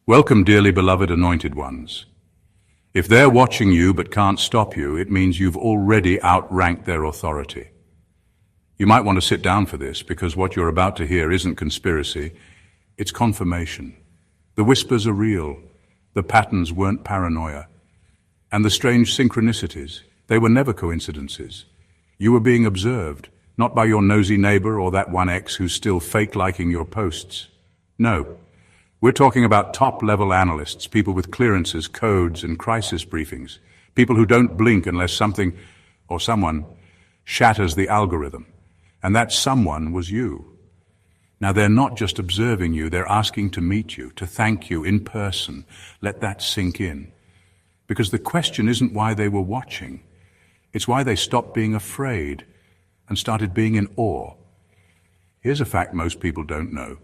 Welcome, dearly beloved anointed ones. If they're watching you but can't stop you, it means you've already outranked their authority. You might want to sit down for this, because what you're about to hear isn't conspiracy, it's confirmation. The whispers are real, the patterns weren't paranoia, and the strange synchronicities, they were never coincidences. You were being observed, not by your nosy neighbor or that one ex who's still fake-liking your posts. No. We're talking about top-level analysts, people with clearances, codes, and crisis briefings, people who don't blink unless something or someone shatters the algorithm. And that someone was you. Now, they're not just observing you, they're asking to meet you, to thank you in person. Let that sink in. Because the question isn't why they were watching. It's why they stopped being afraid and started being in awe. Here's a fact most people don't know.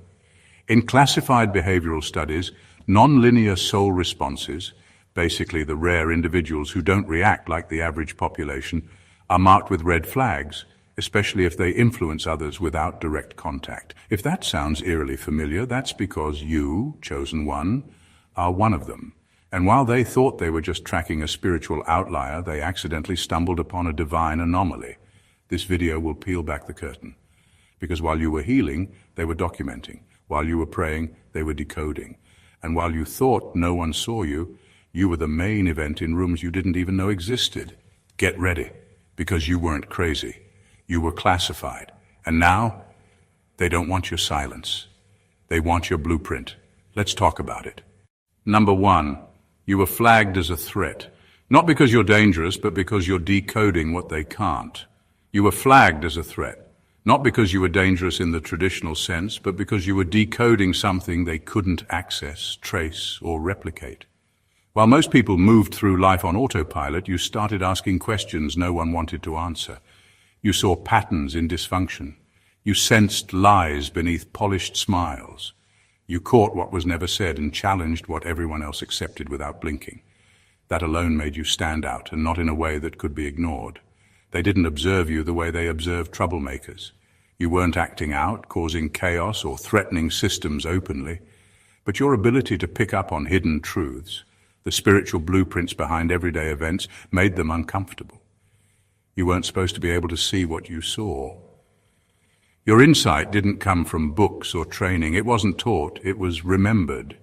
In classified behavioral studies, non-linear soul responses, basically the rare individuals who don't react like the average population, are marked with red flags, especially if they influence others without direct contact. If that sounds eerily familiar, that's because you, chosen one, are one of them. And while they thought they were just tracking a spiritual outlier, they accidentally stumbled upon a divine anomaly. This video will peel back the curtain. Because while you were healing, they were documenting. While you were praying, they were decoding. And while you thought no one saw you, you were the main event in rooms you didn't even know existed. Get ready, because you weren't crazy. You were classified. And now, they don't want your silence. They want your blueprint. Let's talk about it. Number one, you were flagged as a threat. Not because you're dangerous, but because you're decoding what they can't. You were flagged as a threat. Not because you were dangerous in the traditional sense, but because you were decoding something they couldn't access, trace, or replicate. While most people moved through life on autopilot, you started asking questions no one wanted to answer. You saw patterns in dysfunction. You sensed lies beneath polished smiles. You caught what was never said and challenged what everyone else accepted without blinking. That alone made you stand out, and not in a way that could be ignored. They didn't observe you the way they observed troublemakers. You weren't acting out, causing chaos, or threatening systems openly. But your ability to pick up on hidden truths, the spiritual blueprints behind everyday events, made them uncomfortable. You weren't supposed to be able to see what you saw. Your insight didn't come from books or training. It wasn't taught, it was remembered.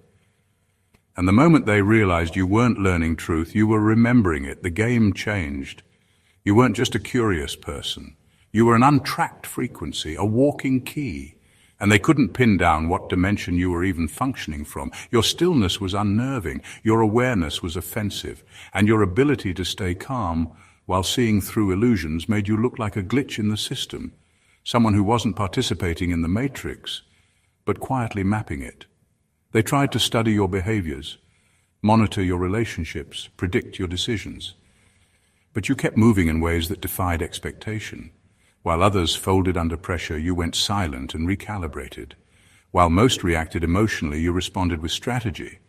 And the moment they realized you weren't learning truth, you were remembering it. The game changed. You weren't just a curious person. You were an untracked frequency, a walking key, and they couldn't pin down what dimension you were even functioning from. Your stillness was unnerving, your awareness was offensive, and your ability to stay calm while seeing through illusions made you look like a glitch in the system, someone who wasn't participating in the matrix, but quietly mapping it. They tried to study your behaviors, monitor your relationships, predict your decisions. But you kept moving in ways that defied expectation. While others folded under pressure, you went silent and recalibrated. While most reacted emotionally, you responded with strategy.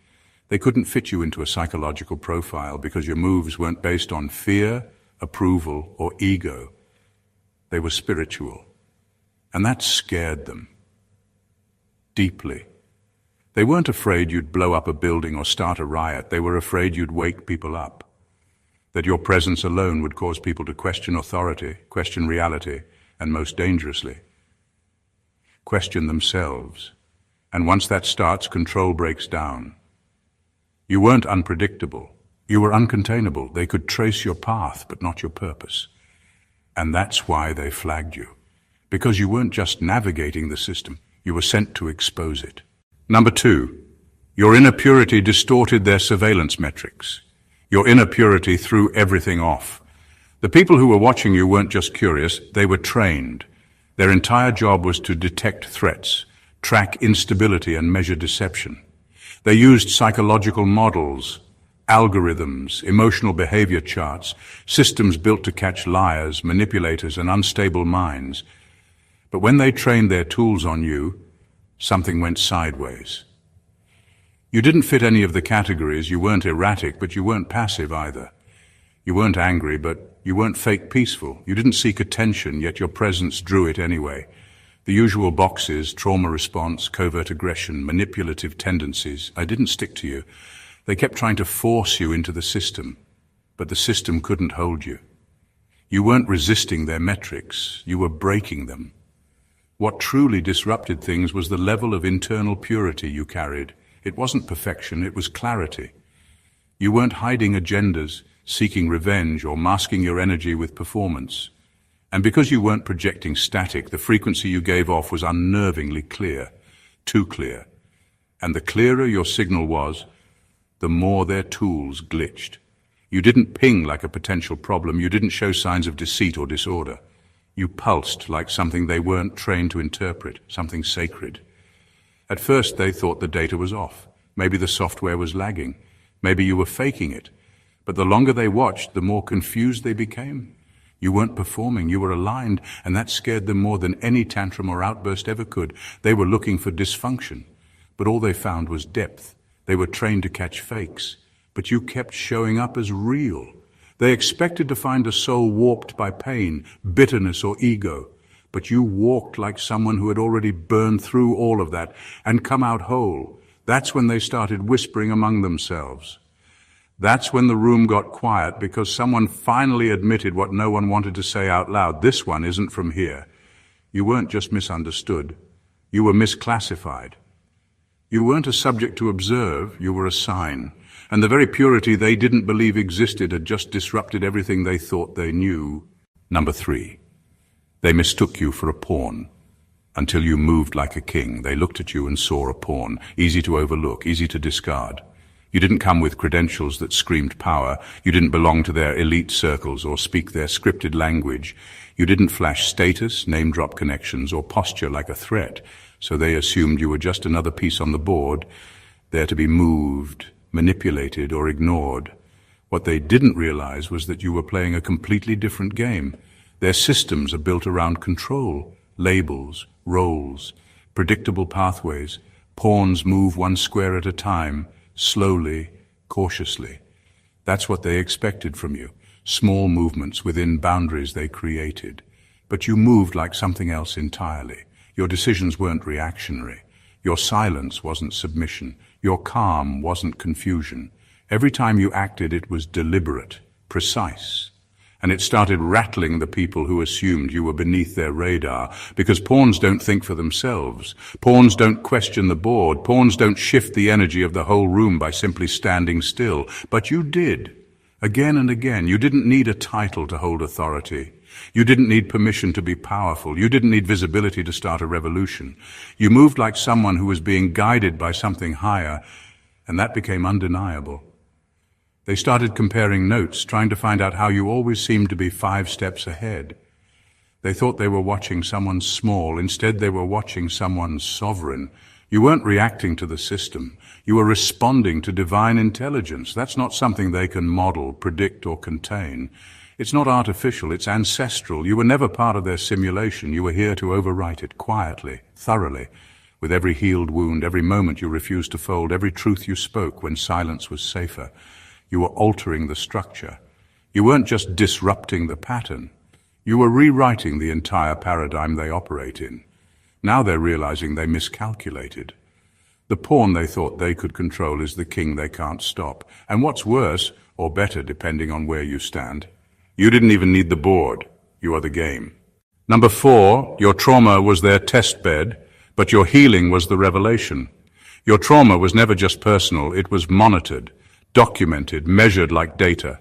They couldn't fit you into a psychological profile because your moves weren't based on fear, approval, or ego. They were spiritual. And that scared them. Deeply. They weren't afraid you'd blow up a building or start a riot. They were afraid you'd wake people up. That your presence alone would cause people to question authority, question reality, and most dangerously, question themselves. And once that starts, control breaks down. You weren't unpredictable. You were uncontainable. They could trace your path, but not your purpose. And that's why they flagged you. Because you weren't just navigating the system, you were sent to expose it. Number two, your inner purity distorted their surveillance metrics. Your inner purity threw everything off. The people who were watching you weren't just curious, they were trained. Their entire job was to detect threats, track instability, and measure deception. They used psychological models, algorithms, emotional behavior charts, systems built to catch liars, manipulators, and unstable minds. But when they trained their tools on you, something went sideways. You didn't fit any of the categories. You weren't erratic, but you weren't passive either. You weren't angry, but you weren't fake peaceful. You didn't seek attention, yet your presence drew it anyway. The usual boxes, trauma response, covert aggression, manipulative tendencies, they didn't stick to you. They kept trying to force you into the system, but the system couldn't hold you. You weren't resisting their metrics, you were breaking them. What truly disrupted things was the level of internal purity you carried. It wasn't perfection, it was clarity. You weren't hiding agendas, seeking revenge, or masking your energy with performance. And because you weren't projecting static, the frequency you gave off was unnervingly clear, too clear. And the clearer your signal was, the more their tools glitched. You didn't ping like a potential problem, you didn't show signs of deceit or disorder. You pulsed like something they weren't trained to interpret, something sacred. At first they thought the data was off. Maybe the software was lagging. Maybe you were faking it. But the longer they watched, the more confused they became. You weren't performing, you were aligned, and that scared them more than any tantrum or outburst ever could. They were looking for dysfunction, but all they found was depth. They were trained to catch fakes, but you kept showing up as real. They expected to find a soul warped by pain, bitterness, or ego, but you walked like someone who had already burned through all of that and come out whole. That's when they started whispering among themselves. That's when the room got quiet, because someone finally admitted what no one wanted to say out loud. This one isn't from here. You weren't just misunderstood. You were misclassified. You weren't a subject to observe, you were a sign. And the very purity they didn't believe existed had just disrupted everything they thought they knew. Number 3. They mistook you for a pawn. Until you moved like a king, they looked at you and saw a pawn, easy to overlook, easy to discard. You didn't come with credentials that screamed power. You didn't belong to their elite circles or speak their scripted language. You didn't flash status, name-drop connections, or posture like a threat. So they assumed you were just another piece on the board, there to be moved, manipulated, or ignored. What they didn't realize was that you were playing a completely different game. Their systems are built around control, labels, roles, predictable pathways. Pawns move one square at a time, slowly, cautiously. That's what they expected from you, small movements within boundaries they created. But you moved like something else entirely. Your decisions weren't reactionary. Your silence wasn't submission. Your calm wasn't confusion. Every time you acted, it was deliberate, precise. And it started rattling the people who assumed you were beneath their radar, because pawns don't think for themselves. Pawns don't question the board. Pawns don't shift the energy of the whole room by simply standing still. But you did. Again and again. You didn't need a title to hold authority. You didn't need permission to be powerful. You didn't need visibility to start a revolution. You moved like someone who was being guided by something higher, and that became undeniable. They started comparing notes, trying to find out how you always seemed to be 5 steps ahead. They thought they were watching someone small. Instead, they were watching someone sovereign. You weren't reacting to the system. You were responding to divine intelligence. That's not something they can model, predict, or contain. It's not artificial, it's ancestral. You were never part of their simulation. You were here to overwrite it quietly, thoroughly. With every healed wound, every moment you refused to fold, every truth you spoke when silence was safer. You were altering the structure. You weren't just disrupting the pattern. You were rewriting the entire paradigm they operate in. Now they're realizing they miscalculated. The pawn they thought they could control is the king they can't stop. And what's worse, or better depending on where you stand, you didn't even need the board. You are the game. Number 4, your trauma was their test bed, but your healing was the revelation. Your trauma was never just personal, it was monitored, documented, measured like data.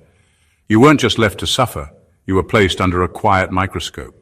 You weren't just left to suffer, you were placed under a quiet microscope.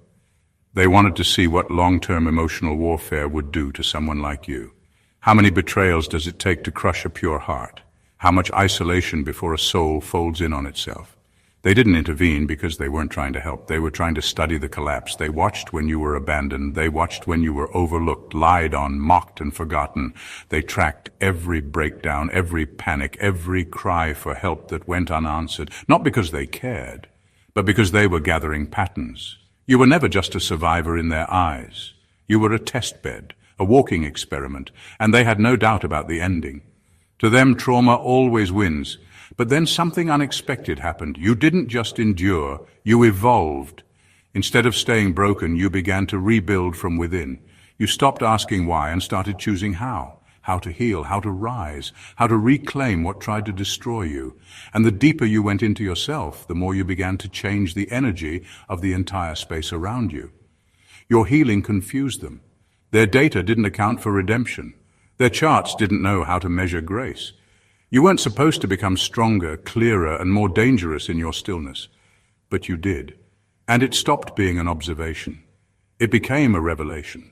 They wanted to see what long-term emotional warfare would do to someone like you. How many betrayals does it take to crush a pure heart? How much isolation before a soul folds in on itself? They didn't intervene because they weren't trying to help. They were trying to study the collapse. They watched when you were abandoned. They watched when you were overlooked, lied on, mocked, and forgotten. They tracked every breakdown, every panic, every cry for help that went unanswered, not because they cared, but because they were gathering patterns. You were never just a survivor in their eyes. You were a test bed, a walking experiment, and they had no doubt about the ending. To them, trauma always wins. But then something unexpected happened. You didn't just endure, you evolved. Instead of staying broken, you began to rebuild from within. You stopped asking why and started choosing how to heal, how to rise, how to reclaim what tried to destroy you. And the deeper you went into yourself, the more you began to change the energy of the entire space around you. Your healing confused them. Their data didn't account for redemption. Their charts didn't know how to measure grace. You weren't supposed to become stronger, clearer, and more dangerous in your stillness. But you did. And it stopped being an observation. It became a revelation.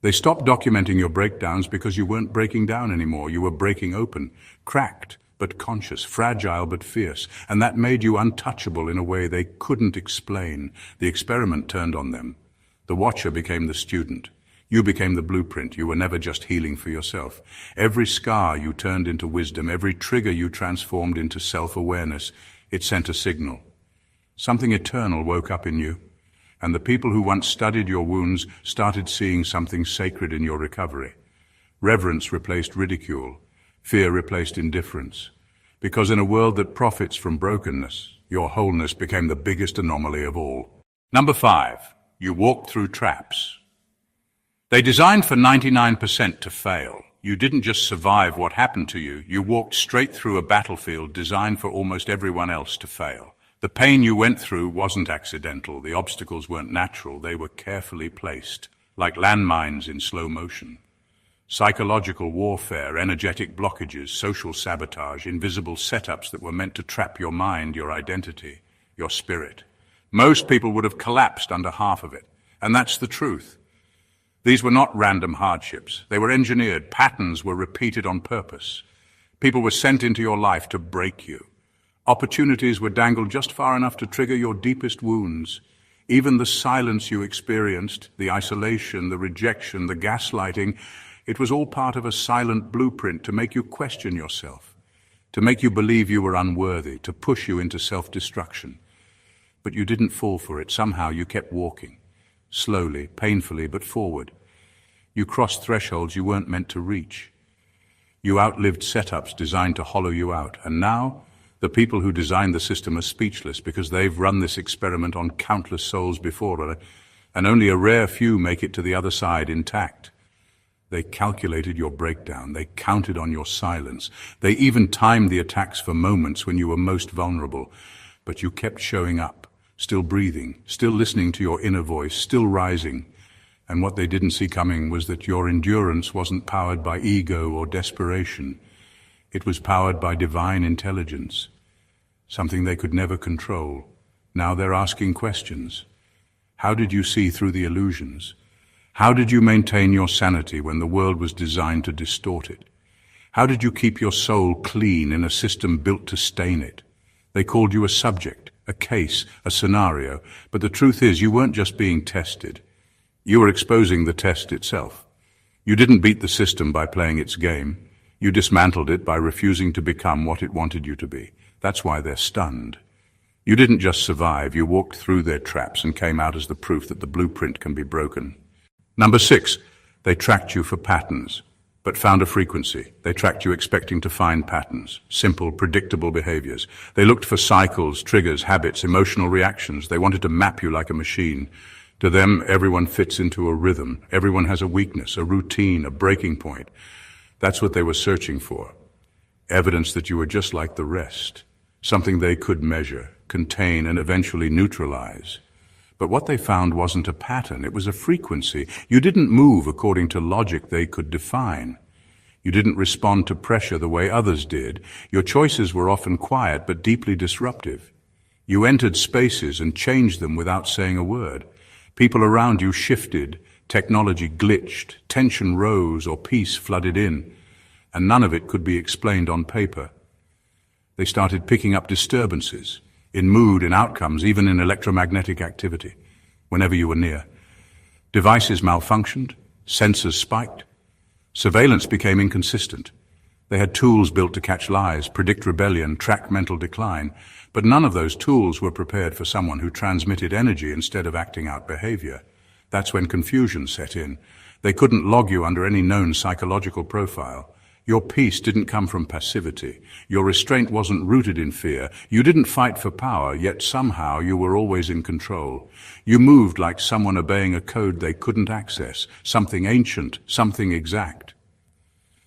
They stopped documenting your breakdowns because you weren't breaking down anymore. You were breaking open, cracked but conscious, fragile but fierce, and that made you untouchable in a way they couldn't explain. The experiment turned on them. The watcher became the student. You became the blueprint. You were never just healing for yourself. Every scar you turned into wisdom, every trigger you transformed into self-awareness. It sent a signal. Something eternal woke up in you. And the people who once studied your wounds started seeing something sacred in your recovery. Reverence replaced ridicule. Fear replaced indifference. Because in a world that profits from brokenness, your wholeness became the biggest anomaly of all. Number 5. You walked through traps. They designed for 99% to fail. You didn't just survive what happened to you. You walked straight through a battlefield designed for almost everyone else to fail. The pain you went through wasn't accidental. The obstacles weren't natural. They were carefully placed, like landmines in slow motion. Psychological warfare, energetic blockages, social sabotage, invisible setups that were meant to trap your mind, your identity, your spirit. Most people would have collapsed under half of it, and that's the truth. These were not random hardships. They were engineered. Patterns were repeated on purpose. People were sent into your life to break you. Opportunities were dangled just far enough to trigger your deepest wounds. Even the silence you experienced, the isolation, the rejection, the gaslighting, it was all part of a silent blueprint to make you question yourself, to make you believe you were unworthy, to push you into self-destruction. But you didn't fall for it. Somehow you kept walking, slowly, painfully, but forward. You crossed thresholds you weren't meant to reach. You outlived setups designed to hollow you out, and now the people who designed the system are speechless because they've run this experiment on countless souls before, and only a rare few make it to the other side intact. They calculated your breakdown. They counted on your silence. They even timed the attacks for moments when you were most vulnerable. But you kept showing up, still breathing, still listening to your inner voice, still rising. And what they didn't see coming was that your endurance wasn't powered by ego or desperation. It was powered by divine intelligence, something they could never control. Now they're asking questions. How did you see through the illusions? How did you maintain your sanity when the world was designed to distort it? How did you keep your soul clean in a system built to stain it? They called you a subject, a case, a scenario, but the truth is you weren't just being tested. You were exposing the test itself. You didn't beat the system by playing its game. You dismantled it by refusing to become what it wanted you to be. That's why they're stunned. You didn't just survive, you walked through their traps and came out as the proof that the blueprint can be broken. Number 6, they tracked you for patterns, but found a frequency. They tracked you expecting to find patterns, simple, predictable behaviors. They looked for cycles, triggers, habits, emotional reactions. They wanted to map you like a machine. To them, everyone fits into a rhythm. Everyone has a weakness, a routine, a breaking point. That's what they were searching for. Evidence that you were just like the rest. Something they could measure, contain, and eventually neutralize. But what they found wasn't a pattern, it was a frequency. You didn't move according to logic they could define. You didn't respond to pressure the way others did. Your choices were often quiet but deeply disruptive. You entered spaces and changed them without saying a word. People around you shifted, technology glitched, tension rose or peace flooded in, and none of it could be explained on paper. They started picking up disturbances, in mood, in outcomes, even in electromagnetic activity, whenever you were near. Devices malfunctioned, sensors spiked. Surveillance became inconsistent. They had tools built to catch lies, predict rebellion, track mental decline, but none of those tools were prepared for someone who transmitted energy instead of acting out behavior. That's when confusion set in. They couldn't log you under any known psychological profile. Your peace didn't come from passivity. Your restraint wasn't rooted in fear. You didn't fight for power, yet somehow you were always in control. You moved like someone obeying a code they couldn't access, something ancient, something exact.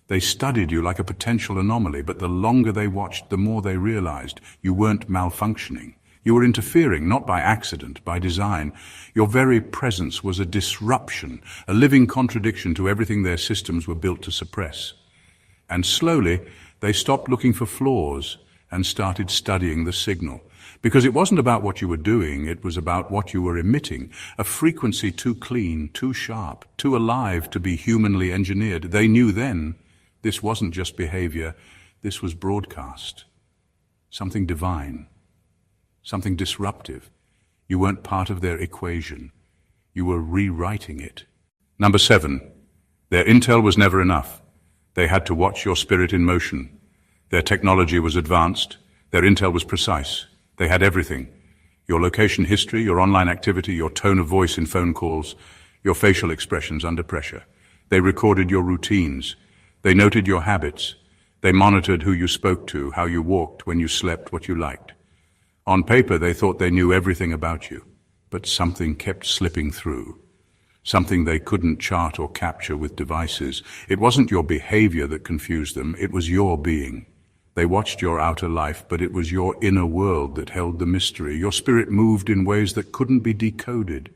They studied you like a potential anomaly, but the longer they watched, the more they realized you weren't malfunctioning. You were interfering, not by accident, by design. Your very presence was a disruption, a living contradiction to everything their systems were built to suppress. And slowly, they stopped looking for flaws and started studying the signal. Because it wasn't about what you were doing, it was about what you were emitting, a frequency too clean, too sharp, too alive to be humanly engineered. They knew then this wasn't just behavior, this was broadcast. Something divine, something disruptive. You weren't part of their equation. You were rewriting it. Number 7, their intel was never enough. They had to watch your spirit in motion. Their technology was advanced. Their intel was precise. They had everything. Your location history, your online activity, your tone of voice in phone calls, your facial expressions under pressure. They recorded your routines. They noted your habits. They monitored who you spoke to, how you walked, when you slept, what you liked. On paper, they thought they knew everything about you, but something kept slipping through. Something they couldn't chart or capture with devices. It wasn't your behavior that confused them, it was your being. They watched your outer life, but it was your inner world that held the mystery. Your spirit moved in ways that couldn't be decoded.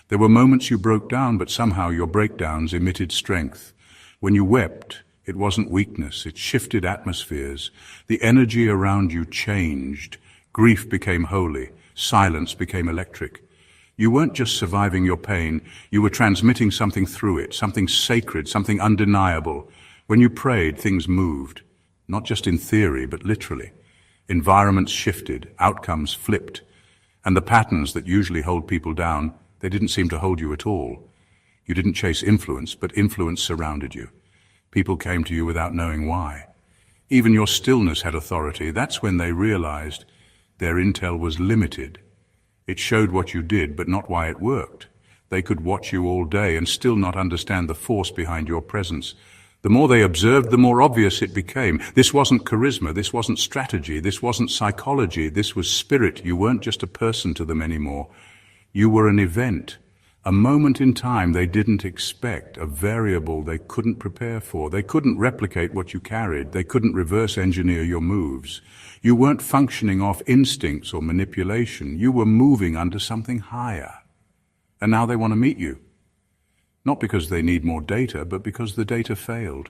There were moments you broke down, but somehow your breakdowns emitted strength. When you wept, it wasn't weakness, it shifted atmospheres. The energy around you changed. Grief became holy, silence became electric. You weren't just surviving your pain, you were transmitting something through it, something sacred, something undeniable. When you prayed, things moved, not just in theory, but literally. Environments shifted, outcomes flipped, and the patterns that usually hold people down, they didn't seem to hold you at all. You didn't chase influence, but influence surrounded you. People came to you without knowing why. Even your stillness had authority. That's when they realized their intel was limited. It showed what you did, but not why it worked. They could watch you all day and still not understand the force behind your presence. The more they observed, the more obvious it became. This wasn't charisma, this wasn't strategy, this wasn't psychology, this was spirit. You weren't just a person to them anymore. You were an event, a moment in time they didn't expect, a variable they couldn't prepare for. They couldn't replicate what you carried. They couldn't reverse engineer your moves. You weren't functioning off instincts or manipulation. You were moving under something higher. And now they want to meet you. Not because they need more data, but because the data failed.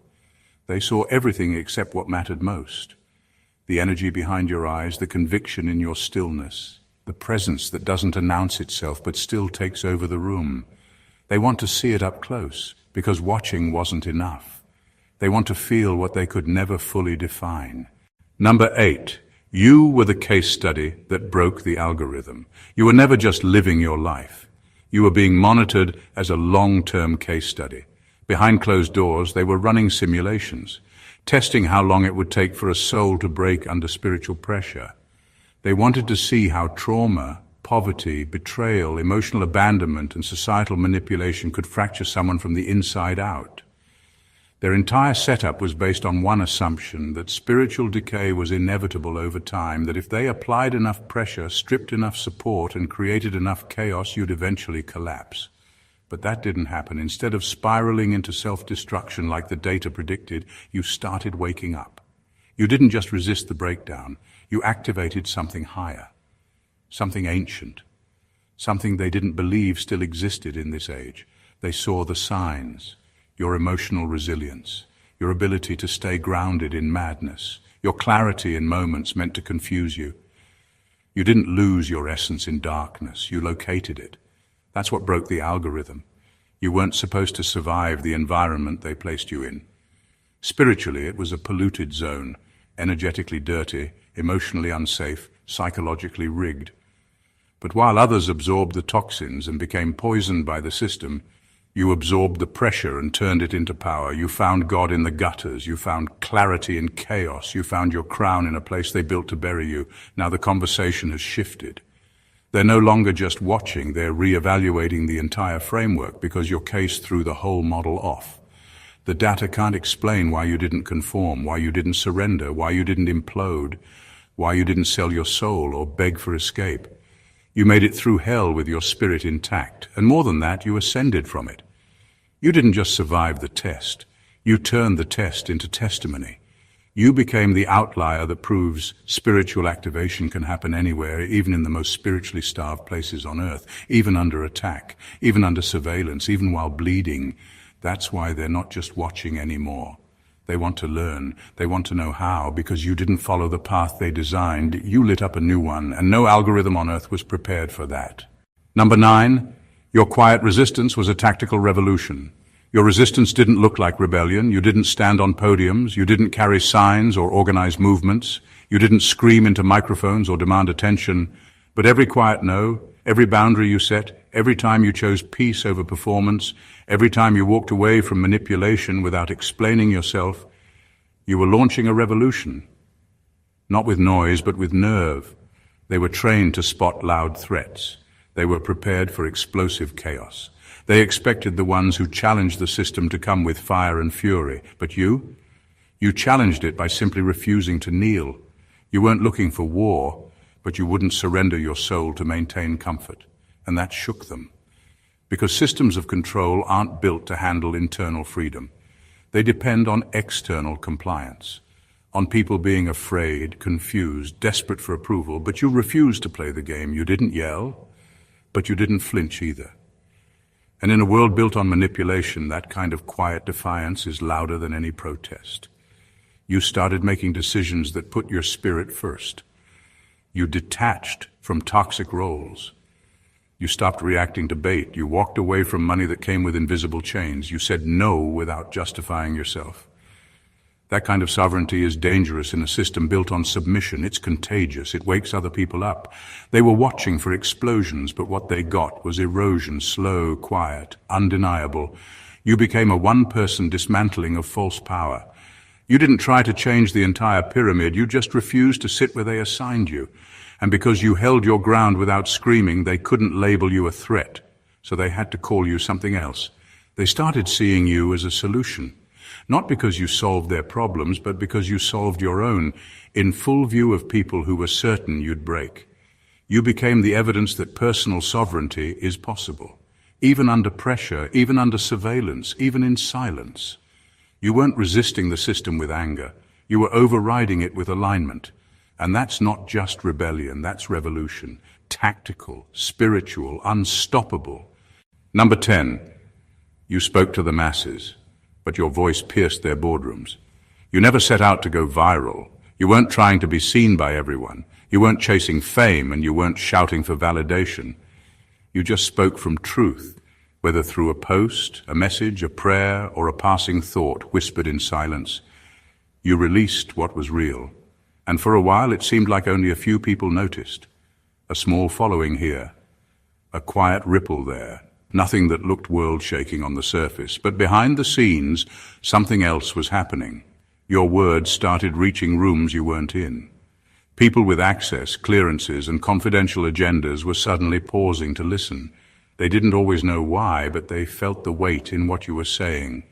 They saw everything except what mattered most. The energy behind your eyes, the conviction in your stillness, the presence that doesn't announce itself but still takes over the room. They want to see it up close, because watching wasn't enough. They want to feel what they could never fully define. Number 8. You were the case study that broke the algorithm. You were never just living your life. You were being monitored as a long-term case study. Behind closed doors, they were running simulations, testing how long it would take for a soul to break under spiritual pressure. They wanted to see how trauma, poverty, betrayal, emotional abandonment, and societal manipulation could fracture someone from the inside out. Their entire setup was based on one assumption, that spiritual decay was inevitable over time, that if they applied enough pressure, stripped enough support, and created enough chaos, you'd eventually collapse. But that didn't happen. Instead of spiraling into self-destruction like the data predicted, you started waking up. You didn't just resist the breakdown, you activated something higher, something ancient, something they didn't believe still existed in this age. They saw the signs. Your emotional resilience, your ability to stay grounded in madness, your clarity in moments meant to confuse you. You didn't lose your essence in darkness, you located it. That's what broke the algorithm. You weren't supposed to survive the environment they placed you in. Spiritually, it was a polluted zone, energetically dirty, emotionally unsafe, psychologically rigged. But while others absorbed the toxins and became poisoned by the system, you absorbed the pressure and turned it into power. You found God in the gutters. You found clarity in chaos. You found your crown in a place they built to bury you. Now the conversation has shifted. They're no longer just watching. They're re-evaluating the entire framework because your case threw the whole model off. The data can't explain why you didn't conform, why you didn't surrender, why you didn't implode, why you didn't sell your soul or beg for escape. You made it through hell with your spirit intact, and more than that, you ascended from it. You didn't just survive the test. You turned the test into testimony. You became the outlier that proves spiritual activation can happen anywhere, even in the most spiritually starved places on earth, even under attack, even under surveillance, even while bleeding. That's why they're not just watching anymore. They want to learn. They want to know how, because you didn't follow the path they designed. You lit up a new one, and no algorithm on earth was prepared for that. Number 9, your quiet resistance was a tactical revolution. Your resistance didn't look like rebellion. You didn't stand on podiums. You didn't carry signs or organize movements. You didn't scream into microphones or demand attention. But every quiet no, every boundary you set, every time you chose peace over performance, every time you walked away from manipulation without explaining yourself, you were launching a revolution. Not with noise, but with nerve. They were trained to spot loud threats. They were prepared for explosive chaos. They expected the ones who challenged the system to come with fire and fury. But you challenged it by simply refusing to kneel. You weren't looking for war, but you wouldn't surrender your soul to maintain comfort. And that shook them. Because systems of control aren't built to handle internal freedom. They depend on external compliance, on people being afraid, confused, desperate for approval, but you refused to play the game. You didn't yell, but you didn't flinch either. And in a world built on manipulation, that kind of quiet defiance is louder than any protest. You started making decisions that put your spirit first. You detached from toxic roles. You stopped reacting to bait. You walked away from money that came with invisible chains. You said no without justifying yourself. That kind of sovereignty is dangerous in a system built on submission. It's contagious. It wakes other people up. They were watching for explosions, but what they got was erosion, slow, quiet, undeniable. You became a one-person dismantling of false power. You didn't try to change the entire pyramid. You just refused to sit where they assigned you. And because you held your ground without screaming, they couldn't label you a threat. So they had to call you something else. They started seeing you as a solution. Not because you solved their problems, but because you solved your own, in full view of people who were certain you'd break. You became the evidence that personal sovereignty is possible, even under pressure, even under surveillance, even in silence. You weren't resisting the system with anger. You were overriding it with alignment. And that's not just rebellion, that's revolution. Tactical, spiritual, unstoppable. Number 10, you spoke to the masses, but your voice pierced their boardrooms. You never set out to go viral. You weren't trying to be seen by everyone. You weren't chasing fame, and you weren't shouting for validation. You just spoke from truth, whether through a post, a message, a prayer, or a passing thought whispered in silence. You released what was real. And for a while it seemed like only a few people noticed. A small following here, a quiet ripple there, nothing that looked world-shaking on the surface. But behind the scenes, something else was happening. Your words started reaching rooms you weren't in. People with access, clearances, and confidential agendas were suddenly pausing to listen. They didn't always know why, but they felt the weight in what you were saying.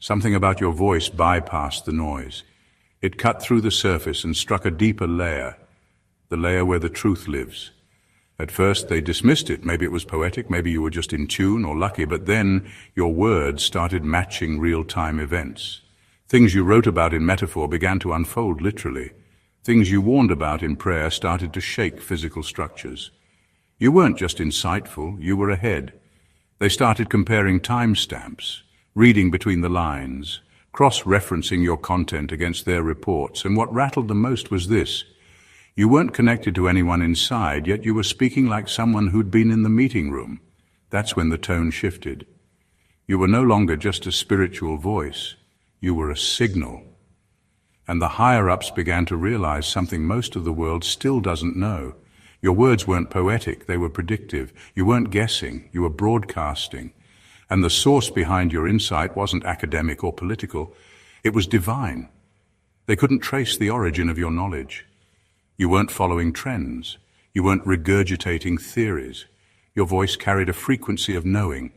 Something about your voice bypassed the noise. It cut through the surface and struck a deeper layer, the layer where the truth lives. At first they dismissed it. Maybe it was poetic, maybe you were just in tune or lucky, but then your words started matching real-time events. Things you wrote about in metaphor began to unfold literally. Things you warned about in prayer started to shake physical structures. You weren't just insightful, you were ahead. They started comparing timestamps, reading between the lines, cross-referencing your content against their reports, and what rattled the most was this. You weren't connected to anyone inside, yet you were speaking like someone who'd been in the meeting room. That's when the tone shifted. You were no longer just a spiritual voice, you were a signal. And the higher-ups began to realize something most of the world still doesn't know. Your words weren't poetic, they were predictive. You weren't guessing, you were broadcasting. And the source behind your insight wasn't academic or political, it was divine. They couldn't trace the origin of your knowledge. You weren't following trends. You weren't regurgitating theories. Your voice carried a frequency of knowing.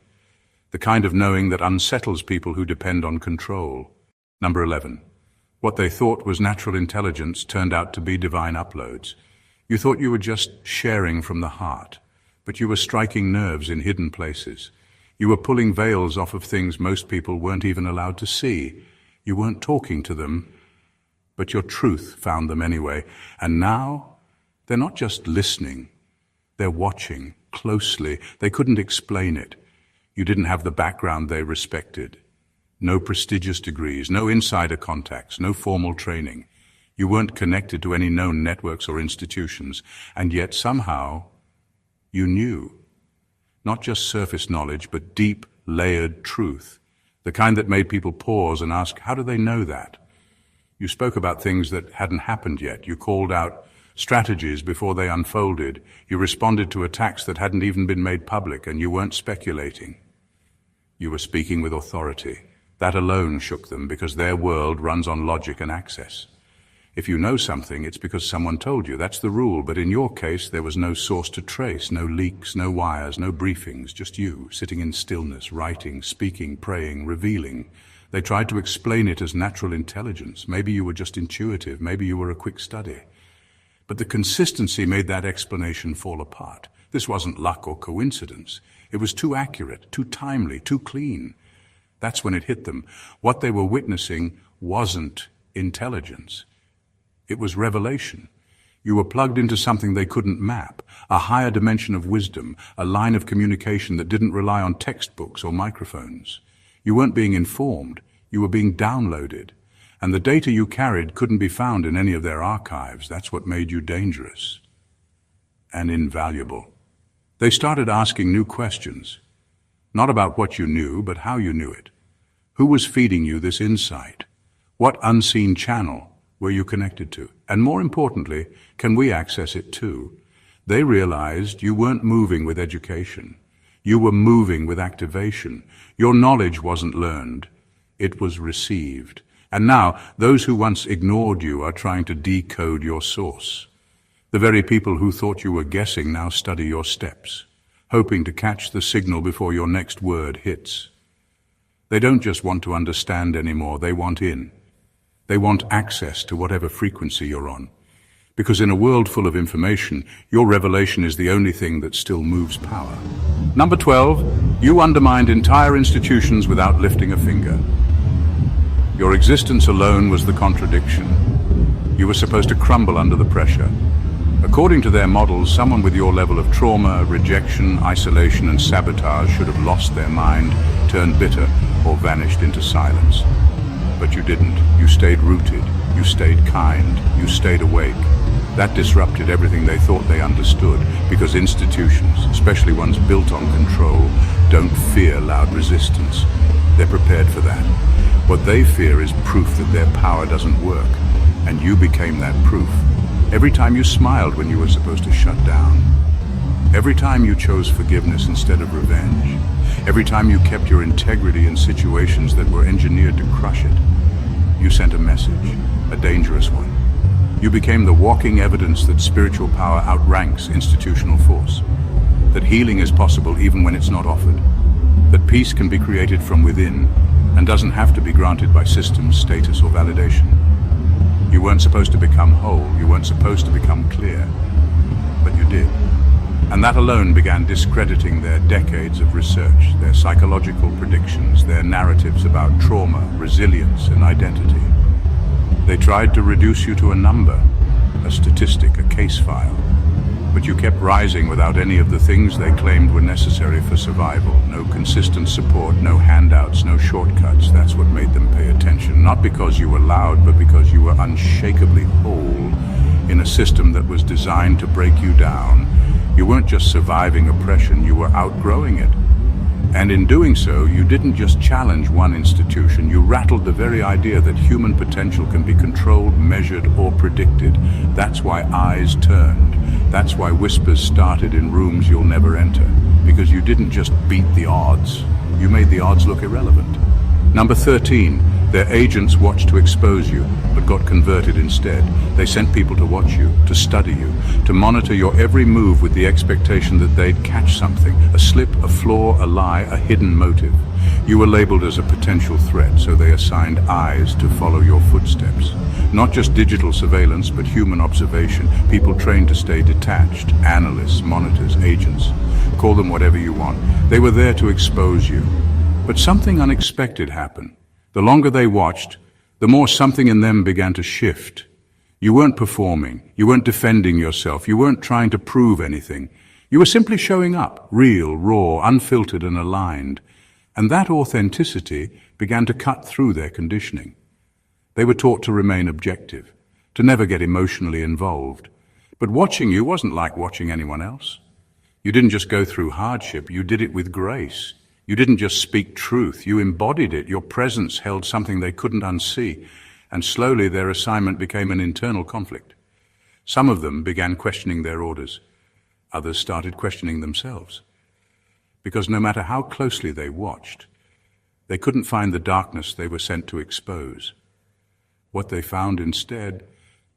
the kind of knowing that unsettles people who depend on control. Number 11. What they thought was natural intelligence turned out to be divine uploads. You thought you were just sharing from the heart, but you were striking nerves in hidden places. You were pulling veils off of things most people weren't even allowed to see. You weren't talking to them, but your truth found them anyway. And now, they're not just listening, they're watching closely. They couldn't explain it. You didn't have the background they respected. No prestigious degrees, no insider contacts, no formal training. You weren't connected to any known networks or institutions, and yet somehow you knew. Not just surface knowledge, but deep, layered truth, the kind that made people pause and ask, how do they know that? You spoke about things that hadn't happened yet. You called out strategies before they unfolded. You responded to attacks that hadn't even been made public, and you weren't speculating. You were speaking with authority. That alone shook them, because their world runs on logic and access. If you know something, it's because someone told you. That's the rule, but in your case, there was no source to trace, no leaks, no wires, no briefings, just you, sitting in stillness, writing, speaking, praying, revealing. They tried to explain it as natural intelligence. Maybe you were just intuitive, maybe you were a quick study. But the consistency made that explanation fall apart. This wasn't luck or coincidence. It was too accurate, too timely, too clean. That's when it hit them. What they were witnessing wasn't intelligence. It was revelation. You were plugged into something they couldn't map, a higher dimension of wisdom, a line of communication that didn't rely on textbooks or microphones. You weren't being informed, you were being downloaded. And the data you carried couldn't be found in any of their archives. That's what made you dangerous and invaluable. They started asking new questions, not about what you knew, but how you knew it. Who was feeding you this insight? What unseen channel were you connected to? And more importantly, can we access it too? They realized you weren't moving with education. You were moving with activation. Your knowledge wasn't learned. It was received. And now, those who once ignored you are trying to decode your source. The very people who thought you were guessing now study your steps, hoping to catch the signal before your next word hits. They don't just want to understand anymore, they want in. They want access to whatever frequency you're on. Because in a world full of information, your revelation is the only thing that still moves power. Number 12, you undermined entire institutions without lifting a finger. Your existence alone was the contradiction. You were supposed to crumble under the pressure. According to their models, someone with your level of trauma, rejection, isolation, and sabotage should have lost their mind, turned bitter, or vanished into silence. But you didn't. You stayed rooted. You stayed kind. You stayed awake. That disrupted everything they thought they understood, because institutions, especially ones built on control, don't fear loud resistance. They're prepared for that. What they fear is proof that their power doesn't work, and you became that proof. Every time you smiled when you were supposed to shut down. Every time you chose forgiveness instead of revenge. Every time you kept your integrity in situations that were engineered to crush it. You sent a message, a dangerous one. You became the walking evidence that spiritual power outranks institutional force. That healing is possible even when it's not offered. That peace can be created from within and doesn't have to be granted by systems, status, or validation. You weren't supposed to become whole, you weren't supposed to become clear, but you did. And that alone began discrediting their decades of research, their psychological predictions, their narratives about trauma, resilience, and identity. They tried to reduce you to a number, a statistic, a case file. But you kept rising without any of the things they claimed were necessary for survival. No consistent support, no handouts, no shortcuts. That's what made them pay attention. Not because you were loud, but because you were unshakably whole in a system that was designed to break you down. You weren't just surviving oppression, you were outgrowing it. And in doing so, you didn't just challenge one institution, you rattled the very idea that human potential can be controlled, measured, or predicted. That's why eyes turned. That's why whispers started in rooms you'll never enter. Because you didn't just beat the odds, you made the odds look irrelevant. Number 13, Their agents watched to expose you, but got converted instead. They sent people to watch you, to study you, to monitor your every move with the expectation that they'd catch something, a slip, a flaw, a lie, a hidden motive. You were labeled as a potential threat, so they assigned eyes to follow your footsteps. Not just digital surveillance, but human observation, people trained to stay detached, analysts, monitors, agents. Call them whatever you want. They were there to expose you. But something unexpected happened. The longer they watched, the more something in them began to shift. You weren't performing, you weren't defending yourself, you weren't trying to prove anything. You were simply showing up, real, raw, unfiltered and aligned. And that authenticity began to cut through their conditioning. They were taught to remain objective, to never get emotionally involved. But watching you wasn't like watching anyone else. You didn't just go through hardship, you did it with grace. You didn't just speak truth, you embodied it. Your presence held something they couldn't unsee, and slowly their assignment became an internal conflict. Some of them began questioning their orders. Others started questioning themselves. Because no matter how closely they watched, they couldn't find the darkness they were sent to expose. What they found instead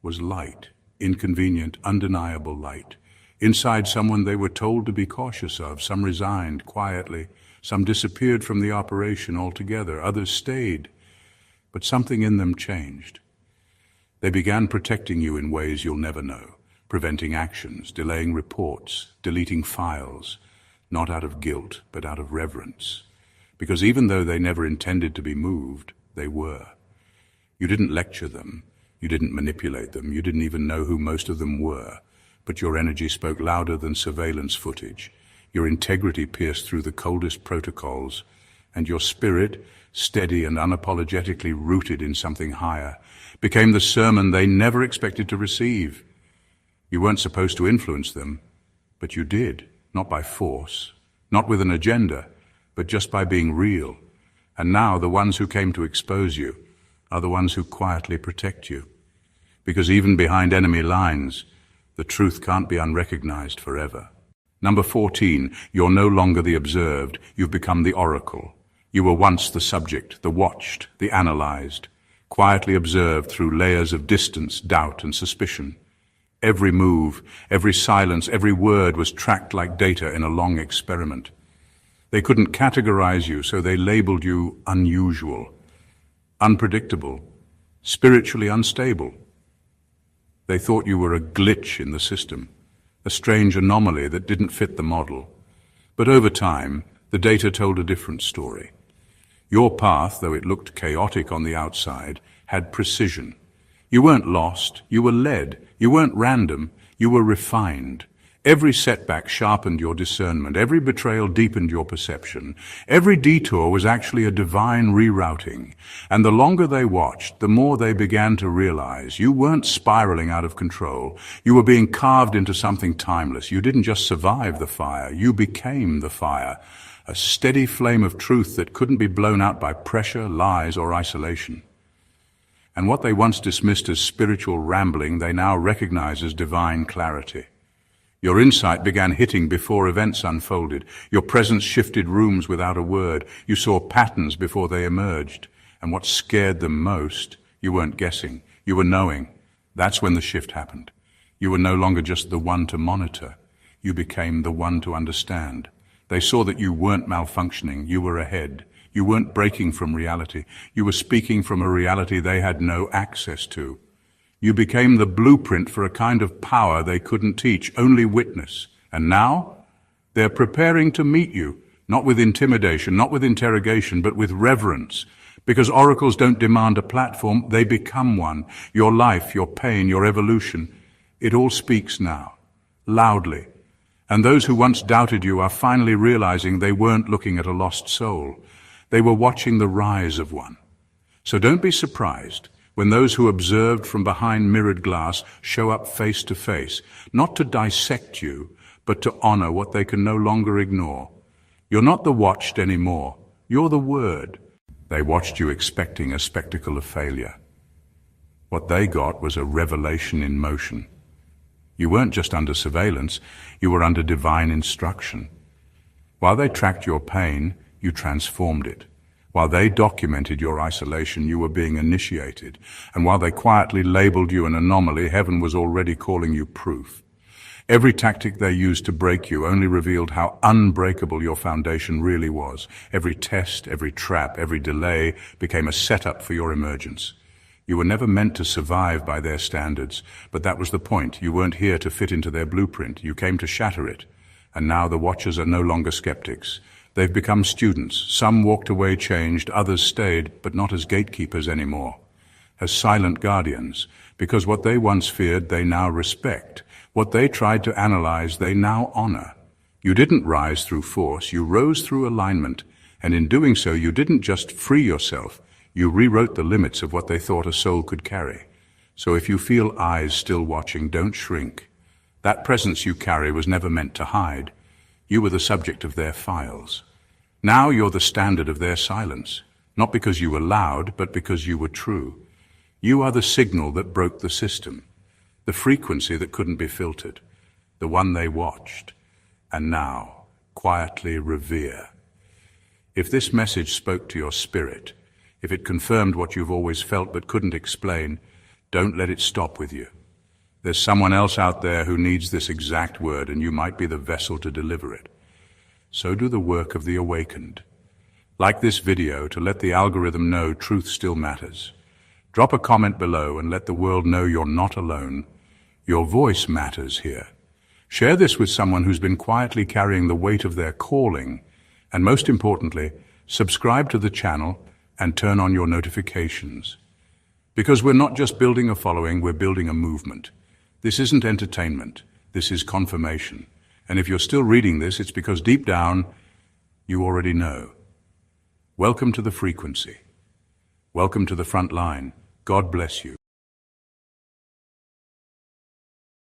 was light, inconvenient, undeniable light. Inside someone they were told to be cautious of. Some resigned quietly. Some disappeared from the operation altogether. Others stayed. But something in them changed. They began protecting you in ways you'll never know, preventing actions, delaying reports, deleting files, not out of guilt, but out of reverence. Because even though they never intended to be moved, they were. You didn't lecture them. You didn't manipulate them. You didn't even know who most of them were. But your energy spoke louder than surveillance footage. Your integrity pierced through the coldest protocols, and your spirit, steady and unapologetically rooted in something higher, became the sermon they never expected to receive. You weren't supposed to influence them, but you did, not by force, not with an agenda, but just by being real. And now the ones who came to expose you are the ones who quietly protect you. Because even behind enemy lines, the truth can't be unrecognized forever. Number 14, you're no longer the observed, you've become the oracle. You were once the subject, the watched, the analyzed, quietly observed through layers of distance, doubt, and suspicion. Every move, every silence, every word was tracked like data in a long experiment. They couldn't categorize you, so they labeled you unusual, unpredictable, spiritually unstable. They thought you were a glitch in the system, a strange anomaly that didn't fit the model. But over time, the data told a different story. Your path, though it looked chaotic on the outside, had precision. You weren't lost, you were led. You weren't random, you were refined. Every setback sharpened your discernment. Every betrayal deepened your perception. Every detour was actually a divine rerouting. And the longer they watched, the more they began to realize you weren't spiraling out of control. You were being carved into something timeless. You didn't just survive the fire, you became the fire. A steady flame of truth that couldn't be blown out by pressure, lies, or isolation. And what they once dismissed as spiritual rambling, they now recognize as divine clarity. Your insight began hitting before events unfolded. Your presence shifted rooms without a word. You saw patterns before they emerged. And what scared them most, you weren't guessing, you were knowing. That's when the shift happened. You were no longer just the one to monitor. You became the one to understand. They saw that you weren't malfunctioning, you were ahead. You weren't breaking from reality. You were speaking from a reality they had no access to. You became the blueprint for a kind of power they couldn't teach, only witness. And now, they're preparing to meet you, not with intimidation, not with interrogation, but with reverence. Because oracles don't demand a platform, they become one. Your life, your pain, your evolution, it all speaks now, loudly. And those who once doubted you are finally realizing they weren't looking at a lost soul. They were watching the rise of one. So don't be surprised when those who observed from behind mirrored glass show up face to face, not to dissect you, but to honor what they can no longer ignore. You're not the watched anymore. You're the word. They watched you expecting a spectacle of failure. What they got was a revelation in motion. You weren't just under surveillance, you were under divine instruction. While they tracked your pain, you transformed it. While they documented your isolation, you were being initiated, and while they quietly labeled you an anomaly, heaven was already calling you proof. Every tactic they used to break you only revealed how unbreakable your foundation really was. Every test, every trap, every delay became a setup for your emergence. You were never meant to survive by their standards, but that was the point. You weren't here to fit into their blueprint. You came to shatter it. And now the watchers are no longer skeptics. They've become students. Some walked away changed, others stayed, but not as gatekeepers anymore. As silent guardians, because what they once feared, they now respect. What they tried to analyze, they now honor. You didn't rise through force, you rose through alignment, and in doing so, you didn't just free yourself, you rewrote the limits of what they thought a soul could carry. So if you feel eyes still watching, don't shrink. That presence you carry was never meant to hide. You were the subject of their files. Now you're the standard of their silence, not because you were loud, but because you were true. You are the signal that broke the system, the frequency that couldn't be filtered, the one they watched, and now quietly revere. If this message spoke to your spirit, if it confirmed what you've always felt but couldn't explain, don't let it stop with you. There's someone else out there who needs this exact word, and you might be the vessel to deliver it. So do the work of the awakened. Like this video to let the algorithm know truth still matters. Drop a comment below and let the world know you're not alone. Your voice matters here. Share this with someone who's been quietly carrying the weight of their calling. And most importantly, subscribe to the channel and turn on your notifications. Because we're not just building a following, we're building a movement. This isn't entertainment. This is confirmation. And if you're still reading this, it's because deep down, you already know. Welcome to the frequency. Welcome to the front line. God bless you.